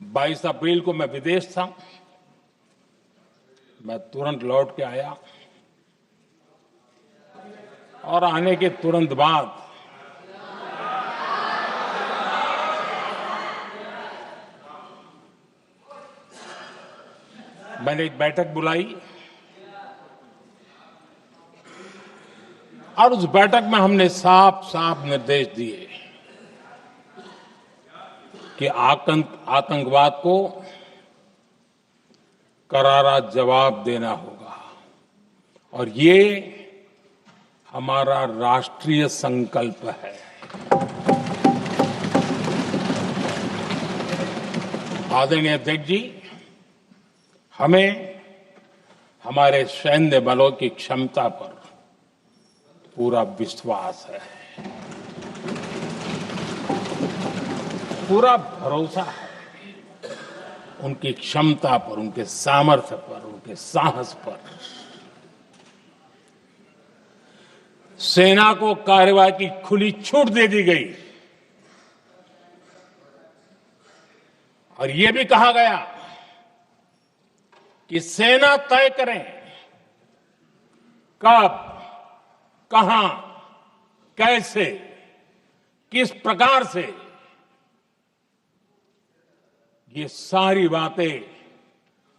22 अप्रैल को मैं विदेश था। मैं तुरंत लौट के आया और आने के तुरंत बाद मैंने एक बैठक बुलाई और उस बैठक में हमने साफ साफ निर्देश दिए कि आतंकवाद को करारा जवाब देना होगा और ये हमारा राष्ट्रीय संकल्प है। आदरणीय अध्यक्ष जी, हमें हमारे सैन्य बलों की क्षमता पर पूरा विश्वास है, पूरा भरोसा है उनकी क्षमता पर, उनके सामर्थ्य पर, उनके साहस पर। सेना को कार्रवाई की खुली छूट दे दी गई और यह भी कहा गया कि सेना तय करें कब, कहां, कैसे, किस प्रकार से। ये सारी बातें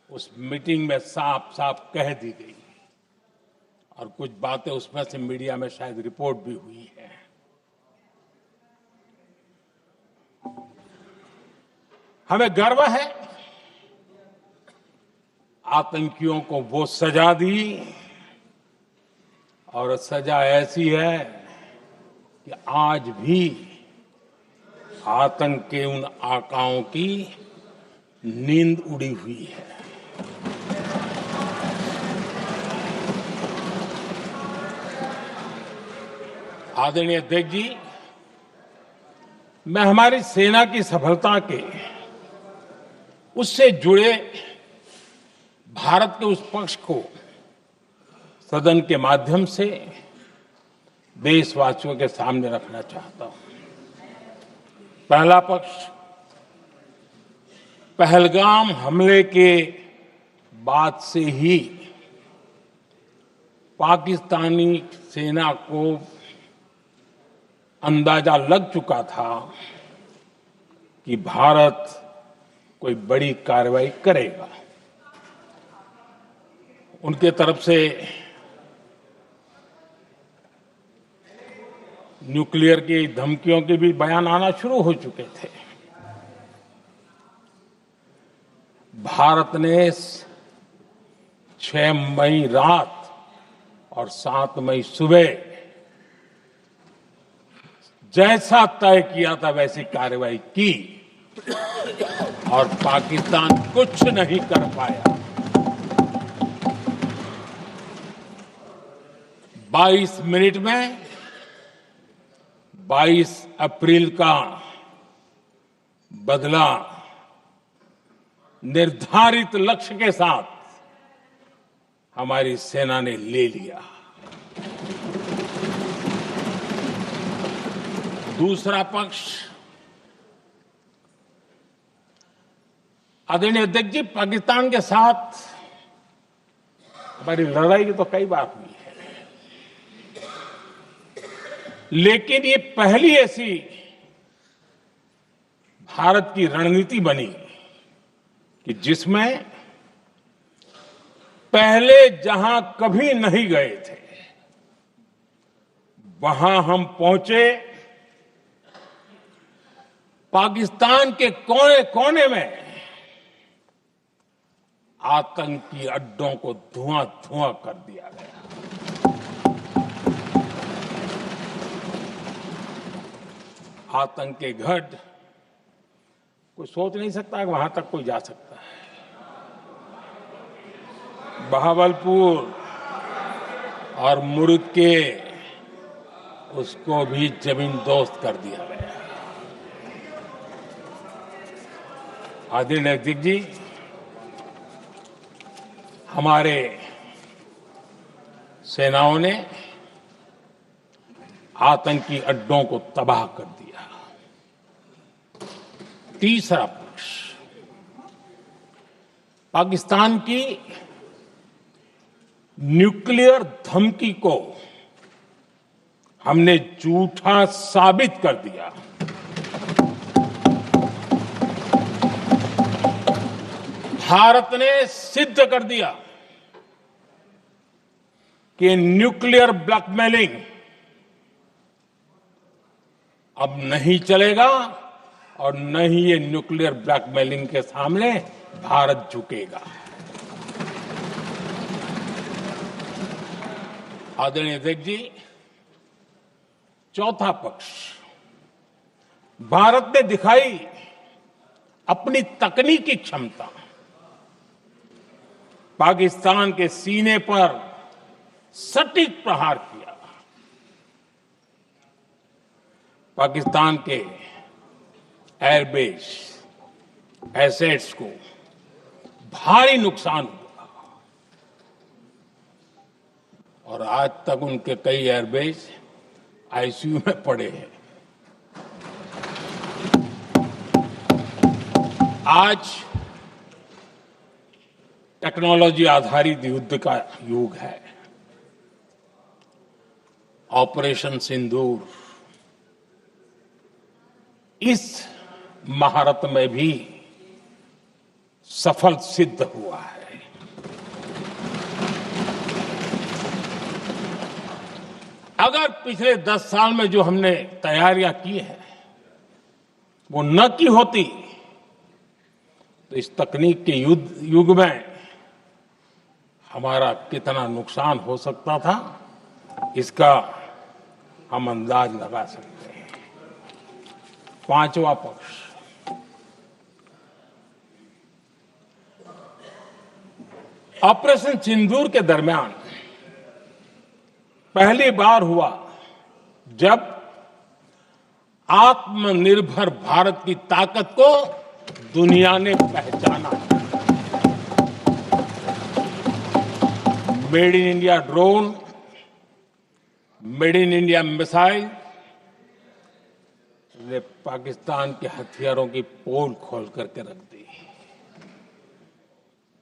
उस मीटिंग में साफ साफ कह दी गई और कुछ बातें उसमें से मीडिया में शायद रिपोर्ट भी हुई है। हमें गर्व है आतंकियों को वो सजा दी और सजा ऐसी है कि आज भी आतंक के उन आकाओं की नींद उड़ी हुई है। आदरणीय अध्यक्ष जी, मैं हमारी सेना की सफलता के उससे जुड़े भारत के उस पक्ष को सदन के माध्यम से देशवासियों के सामने रखना चाहता हूं। पहला पक्ष, पहलगाम हमले के बाद से ही पाकिस्तानी सेना को अंदाजा लग चुका था कि भारत कोई बड़ी कार्रवाई करेगा। उनके तरफ से न्यूक्लियर की धमकियों के भी बयान आना शुरू हो चुके थे। भारत ने 6 मई रात और 7 मई सुबह जैसा तय किया था वैसी कार्रवाई की और पाकिस्तान कुछ नहीं कर पाया। 22 मिनट में 22 अप्रैल का बदला निर्धारित लक्ष्य के साथ हमारी सेना ने ले लिया। दूसरा पक्ष, आदरणीय अध्यक्ष जी, पाकिस्तान के साथ हमारी लड़ाई की तो कई बार हुई है, लेकिन ये पहली ऐसी भारत की रणनीति बनी कि जिसमें पहले जहां कभी नहीं गए थे वहां हम पहुंचे। पाकिस्तान के कोने कोने में आतंकी अड्डों को धुआं धुआं कर दिया गया। आतंक के गढ़ कोई सोच नहीं सकता कि वहां तक कोई जा सकता है। बहावलपुर और मुर्ग के उसको भी जमीन दोस्त कर दिया गया। आदरणीय अध्यक्ष जी, हमारे सेनाओं ने आतंकी अड्डों को तबाह कर दिया। तीसरा पक्ष, पाकिस्तान की न्यूक्लियर धमकी को हमने झूठा साबित कर दिया। भारत ने सिद्ध कर दिया कि न्यूक्लियर ब्लैकमेलिंग अब नहीं चलेगा और न ही ये न्यूक्लियर ब्लैकमेलिंग के सामने भारत झुकेगा। आदरणीय अध्यक्ष जी, चौथा पक्ष, भारत ने दिखाई अपनी तकनीकी क्षमता। पाकिस्तान के सीने पर सटीक प्रहार किया। पाकिस्तान के एयरबेस एसेट्स को भारी नुकसान हुआ और आज तक उनके कई एयरबेस आईसीयू में पड़े हैं। आज टेक्नोलॉजी आधारित युद्ध का युग है। ऑपरेशन सिंदूर इस महारत में भी सफल सिद्ध हुआ है। अगर पिछले 10 साल में जो हमने तैयारियां की है वो न की होती तो इस तकनीक के युग में हमारा कितना नुकसान हो सकता था, इसका हम अंदाज लगा सकते हैं। पांचवा पक्ष, ऑपरेशन सिंदूर के दरमियान पहली बार हुआ जब आत्मनिर्भर भारत की ताकत को दुनिया ने पहचाना। Made in India drone, made in India missile ने पाकिस्तान के हथियारों की पोल खोल करके रख दी।